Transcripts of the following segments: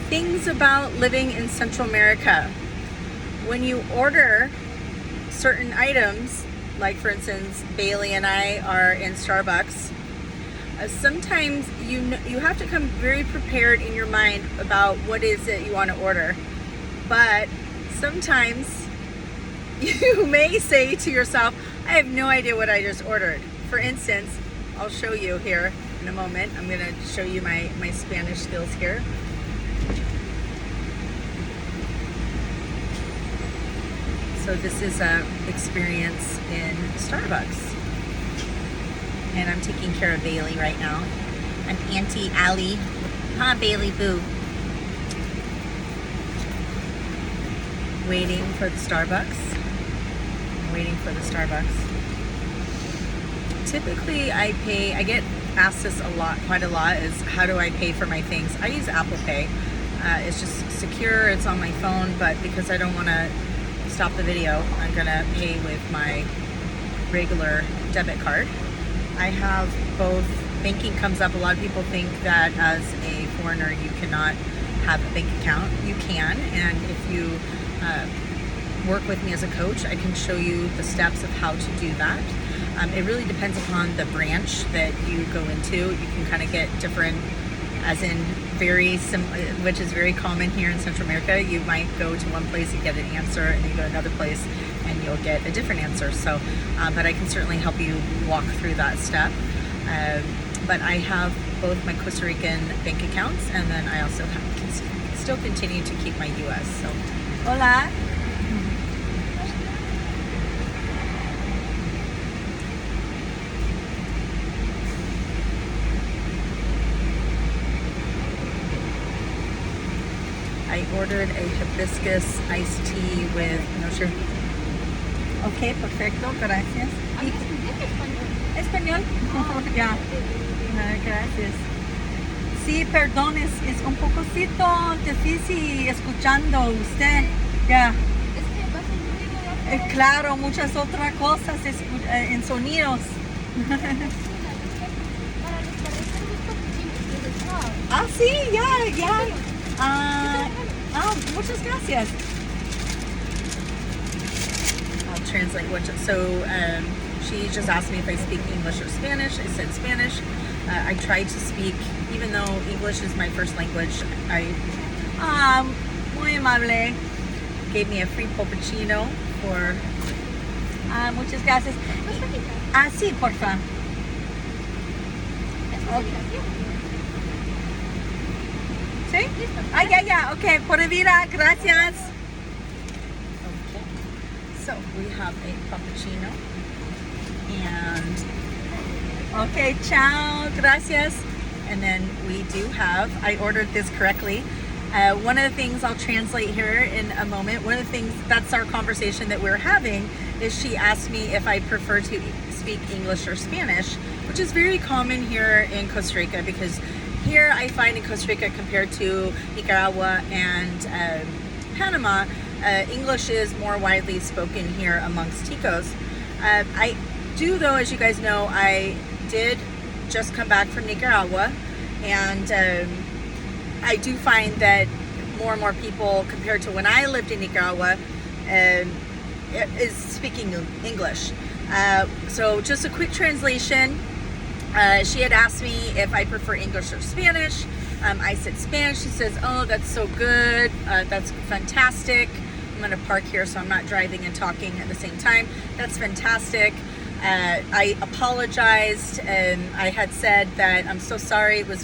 Things about living in Central America. When you order certain items, like for instance, Bailey and I are in Starbucks, sometimes you have to come very prepared in your mind about what is it you want to order. But sometimes you may say to yourself, I have no idea what I just ordered. For instance, I'll show you here in a moment. I'm going to show you my Spanish skills here. So this is a experience in Starbucks. And I'm taking care of Bailey right now. I'm Auntie Allie. Huh, Bailey Boo. Waiting for the Starbucks. Waiting for the Starbucks. Typically I get asked this quite a lot, is how do I pay for my things? I use Apple Pay. It's just secure, it's on my phone, but because I don't want to stop the video, I'm gonna pay with my regular debit card. I have both. Banking comes up. A lot of people think that as a foreigner you cannot have a bank account. You can, and if you work with me as a coach, I can show you the steps of how to do that. It really depends upon the branch that you go into. You can kind of get different, as in very similar, which is very common here in Central America. You might go to one place and get an answer, and you go to another place and you'll get a different answer. So, but I can certainly help you walk through that step. But I have both my Costa Rican bank accounts, and then I also can still continue to keep my US. So, hola. I ordered a hibiscus iced tea with no sugar. Ok, perfecto, gracias. ¿Español? Ya. Gracias. Sí, perdón, es un pococito difícil escuchando usted. Ya. Claro, muchas otras cosas en sonidos. Ah, sí, ya. Muchas gracias. I'll translate she just asked me if I speak English or Spanish. I said Spanish. I tried to speak, even though English is my first language. Muy amable. Gave me a free puppuccino for. Muchas gracias. Sí, por favor. ¿Sí? Ya. Okay, por vida, gracias. Okay. So we have a puppuccino. And okay, ciao, gracias. And then we do have, I ordered this correctly. One of the things I'll translate here in a moment, one of the things, that's our conversation that we're having, is she asked me if I prefer to speak English or Spanish, which is very common here in Costa Rica, because here I find in Costa Rica compared to Nicaragua and Panama, English is more widely spoken here amongst Ticos. I do, though, as you guys know, I did just come back from Nicaragua, and I do find that more and more people, compared to when I lived in Nicaragua, is speaking English. So just a quick translation. She had asked me if I prefer English or Spanish. I said Spanish. She says, oh, that's so good. That's fantastic. I'm going to park here so I'm not driving and talking at the same time. That's fantastic. I apologized, and I had said that I'm so sorry. It was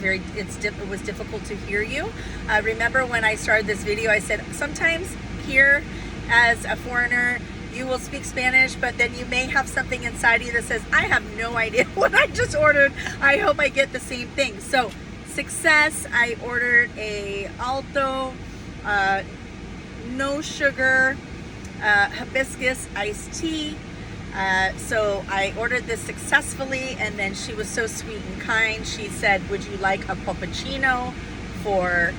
difficult to hear you. Remember when I started this video, I said sometimes here as a foreigner, you will speak Spanish, but then you may have something inside of you that says, I have no idea what I just ordered. I hope I get the same thing. So success. I ordered a alto, no sugar, hibiscus iced tea. So I ordered this successfully, and then she was so sweet and kind. She said, would you like a puppuccino for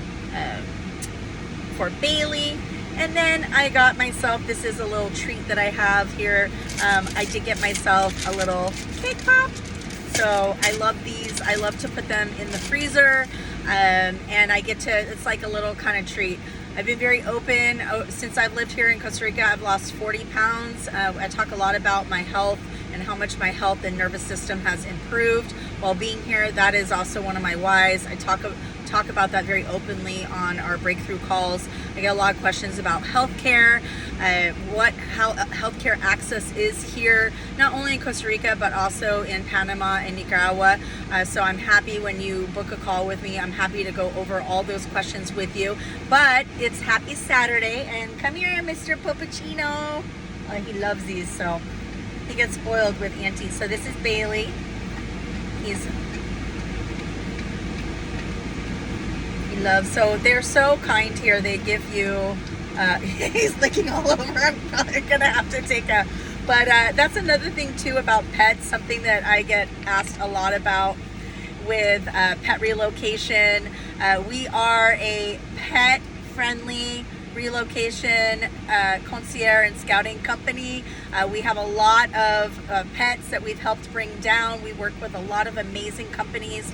Bailey? And then I got myself, this is a little treat that I have here. I did get myself a little cake pop. So I love these. I love to put them in the freezer. and I get to, it's like a little kind of treat. I've been very open since I've lived here in Costa Rica. I've lost 40 pounds. I talk a lot about my health and how much my health and nervous system has improved while being here. That is also one of my whys. I talk about that very openly on our breakthrough calls. I get a lot of questions about healthcare, how healthcare access is here, not only in Costa Rica, but also in Panama and Nicaragua. So I'm happy when you book a call with me. I'm happy to go over all those questions with you. But it's Happy Saturday, and come here, Mr. Poppuccino. He loves these, so he gets spoiled with Auntie. So this is Bailey. He loves, so they're so kind here. They give you, he's licking all over. I'm probably gonna have to take a, but that's another thing too about pets, something that I get asked a lot about with pet relocation. We are a pet friendly relocation concierge and scouting company. We have a lot of pets that we've helped bring down. We work with a lot of amazing companies.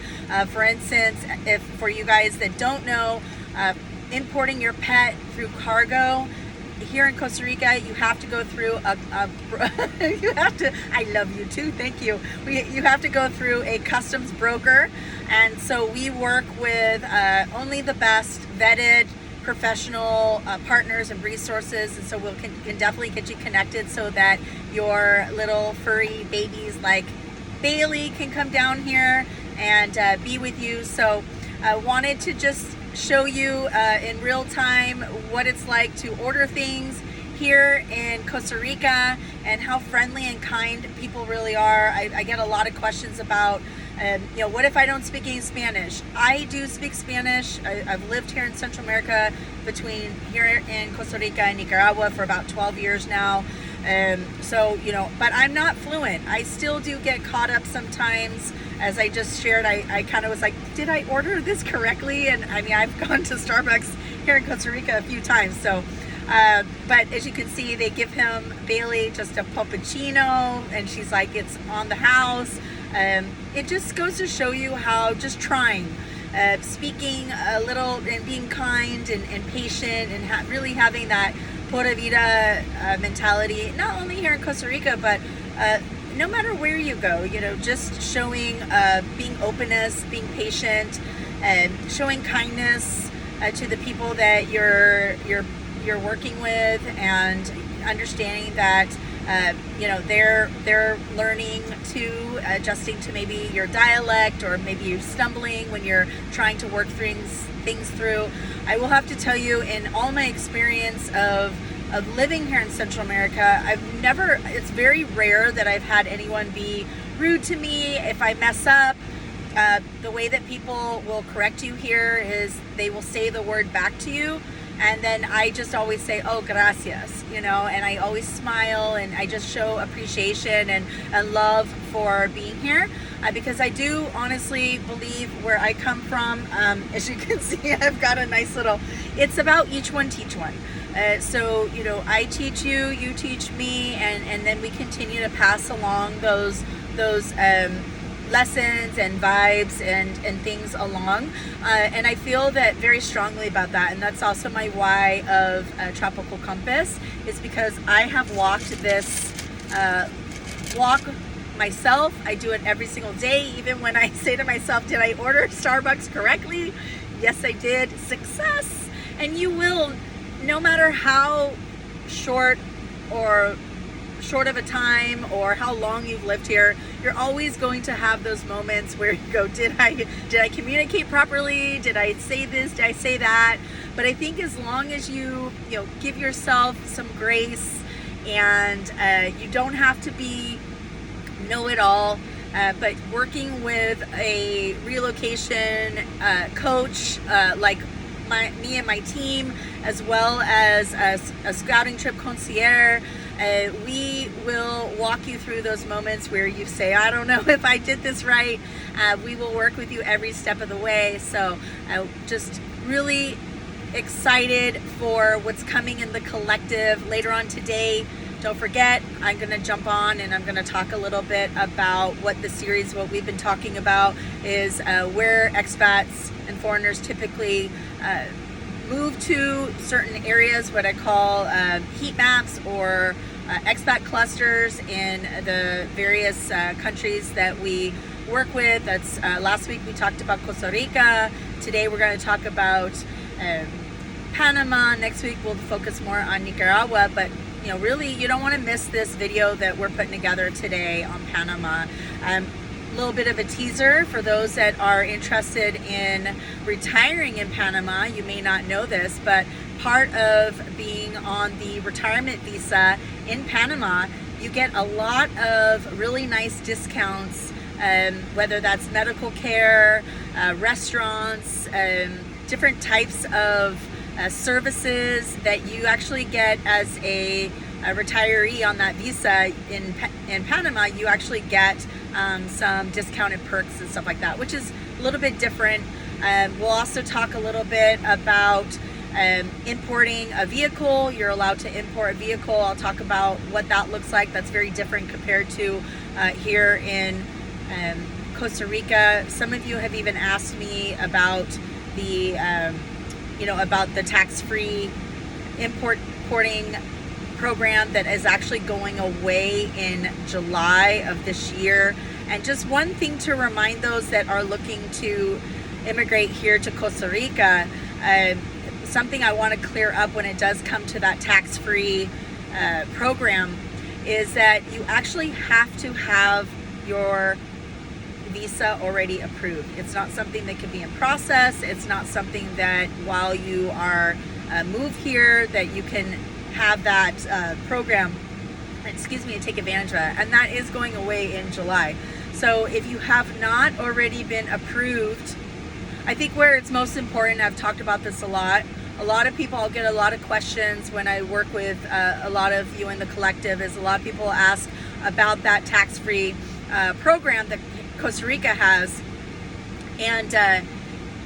For instance, if for you guys that don't know, importing your pet through cargo here in Costa Rica, you have to go through you have to, I love you too, thank you. You have to go through a customs broker, and so we work with only the best vetted professional partners and resources, and so we can definitely get you connected so that your little furry babies like Bailey can come down here and be with you. So I wanted to just show you in real time what it's like to order things here in Costa Rica and how friendly and kind people really are. I get a lot of questions about what if I don't speak any Spanish? I do speak Spanish. I've lived here in Central America, between here in Costa Rica and Nicaragua, for about 12 years now. So, but I'm not fluent. I still do get caught up sometimes. As I just shared, I kind of was like, did I order this correctly? And I mean, I've gone to Starbucks here in Costa Rica a few times. So, but as you can see, they give him, Bailey, just a puppuccino, and she's like, it's on the house. It just goes to show you how just trying, speaking a little and being kind and patient and really having that pura vida mentality, not only here in Costa Rica, but no matter where you go, just showing being openness, being patient, and showing kindness to the people that you're working with, and understanding that they're learning to adjusting to maybe your dialect, or maybe you're stumbling when you're trying to work things through. I will have to tell you, in all my experience of living here in Central America, it's very rare that I've had anyone be rude to me. If I mess up, the way that people will correct you here is they will say the word back to you, and then I just always say, oh, gracias, and I always smile, and I just show appreciation and love for being here, because I do honestly believe where I come from, as you can see, I've got a nice little, it's about each one teach one. So, I teach you, you teach me, and then we continue to pass along those lessons and vibes and things along. And I feel that very strongly about that. And that's also my why of Tropical Compass, is because I have walked this walk myself. I do it every single day, even when I say to myself, did I order Starbucks correctly? Yes, I did. Success. And you will, no matter how short of a time or how long you've lived here, you're always going to have those moments where you go, did I communicate properly? Did I say this? Did I say that? But I think as long as you give yourself some grace, and you don't have to be know-it-all, but working with a relocation coach like me and my team, as well as a scouting trip concierge, we will walk you through those moments where you say, I don't know if I did this right. We will work with you every step of the way. So just really excited for what's coming in the collective later on today. don't forget, I'm going to jump on and I'm going to talk a little bit about what the series, what we've been talking about is where expats and foreigners typically move to certain areas, what I call heat maps or expat clusters in the various countries that we work with. That's last week we talked about Costa Rica. Today we're going to talk about Panama. Next week we'll focus more on Nicaragua, but really you don't want to miss this video that we're putting together today on Panama. A little bit of a teaser for those that are interested in retiring in Panama. You may not know this, but part of being on the retirement visa in Panama, you get a lot of really nice discounts, whether that's medical care, restaurants, different types of services that you actually get as a retiree on that visa in Panama. You actually get some discounted perks and stuff like that, which is a little bit different. We'll also talk a little bit about importing a vehicle. You're allowed to import a vehicle. I'll talk about what that looks like. That's very different compared to here in Costa Rica. Some of you have even asked me about the about the tax-free importing program that is actually going away in July of this year. And just one thing to remind those that are looking to immigrate here to Costa Rica, something I want to clear up when it does come to that tax-free program is that you actually have to have your visa already approved. It's not something that can be in process. It's not something that while you are move here that you can have that program, and take advantage of that. And that is going away in July. So if you have not already been approved, I think where it's most important, I've talked about this a lot of people, I'll get a lot of questions when I work with a lot of you in the collective, is a lot of people ask about that tax-free program that Costa Rica has. And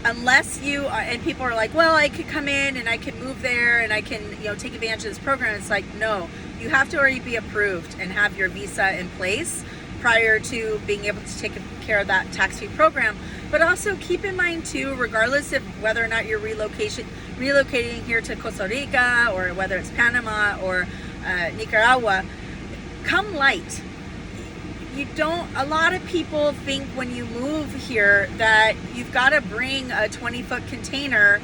unless you are, and people are like, well, I could come in and I can move there and I can take advantage of this program. It's like, no, you have to already be approved and have your visa in place prior to being able to take care of that tax-free program. But also keep in mind too, regardless of whether or not you're relocating here to Costa Rica, or whether it's Panama or Nicaragua, come light. A lot of people think when you move here that you've got to bring a 20-foot container.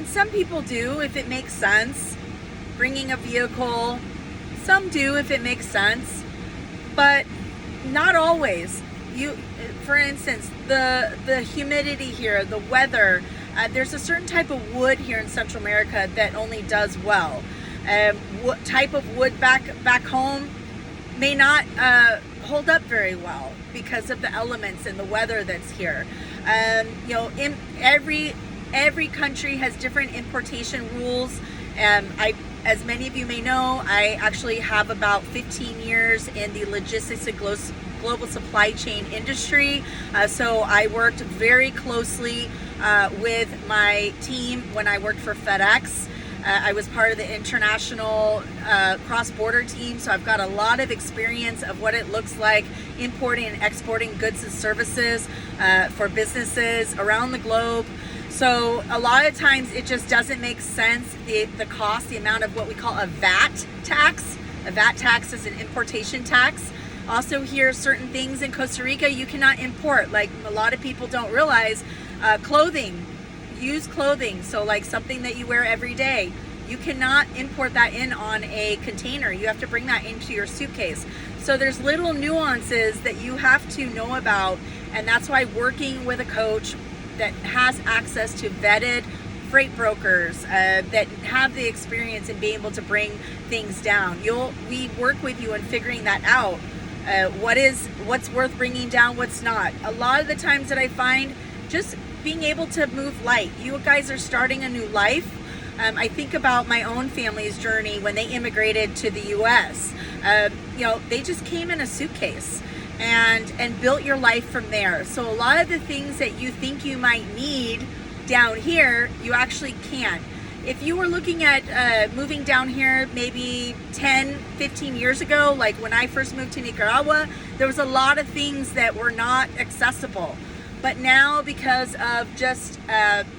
Some people do if it makes sense, bringing a vehicle. Some do if it makes sense, but not always. For instance, the humidity here, the weather, there's a certain type of wood here in Central America that only does well. What type of wood back home may not hold up very well because of the elements and the weather that's here. In every country has different importation rules. As many of you may know, I actually have about 15 years in the logistics and global supply chain industry. So I worked very closely with my team when I worked for FedEx. I was part of the international cross-border team, so I've got a lot of experience of what it looks like importing and exporting goods and services for businesses around the globe. So a lot of times it just doesn't make sense, the cost, the amount of what we call a VAT tax. A VAT tax is an importation tax. Also here, certain things in Costa Rica you cannot import, like a lot of people don't realize, clothing. Used clothing, so like something that you wear every day, you cannot import that in on a container. You have to bring that into your suitcase. So there's little nuances that you have to know about, and that's why working with a coach that has access to vetted freight brokers that have the experience in being able to bring things down, we work with you in figuring that out. What's worth bringing down, what's not. A lot of the times that I find, just being able to move light. You guys are starting a new life. I think about my own family's journey when they immigrated to the U.S. They just came in a suitcase and built your life from there. So a lot of the things that you think you might need down here, you actually can't. if you were looking at moving down here maybe 10, 15 years ago, like when I first moved to Nicaragua, there was a lot of things that were not accessible. But now, because of just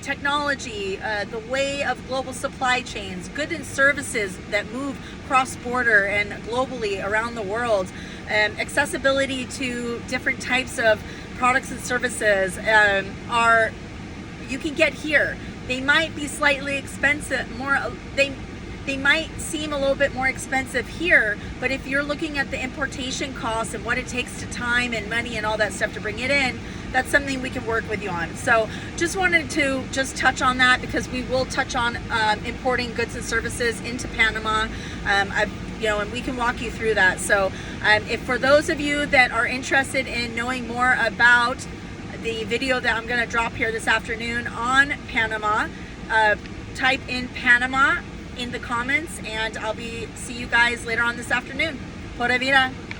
technology, the way of global supply chains, goods and services that move cross-border and globally around the world, accessibility to different types of products and services you can get here. They might be slightly expensive, they might seem a little bit more expensive here, but if you're looking at the importation costs and what it takes to time and money and all that stuff to bring it in, that's something we can work with you on. So just wanted to just touch on that, because we will touch on importing goods and services into Panama. And we can walk you through that. So if for those of you that are interested in knowing more about the video that I'm going to drop here this afternoon on Panama, type in Panama in the comments, and I'll see you guys later on this afternoon. Pura vida.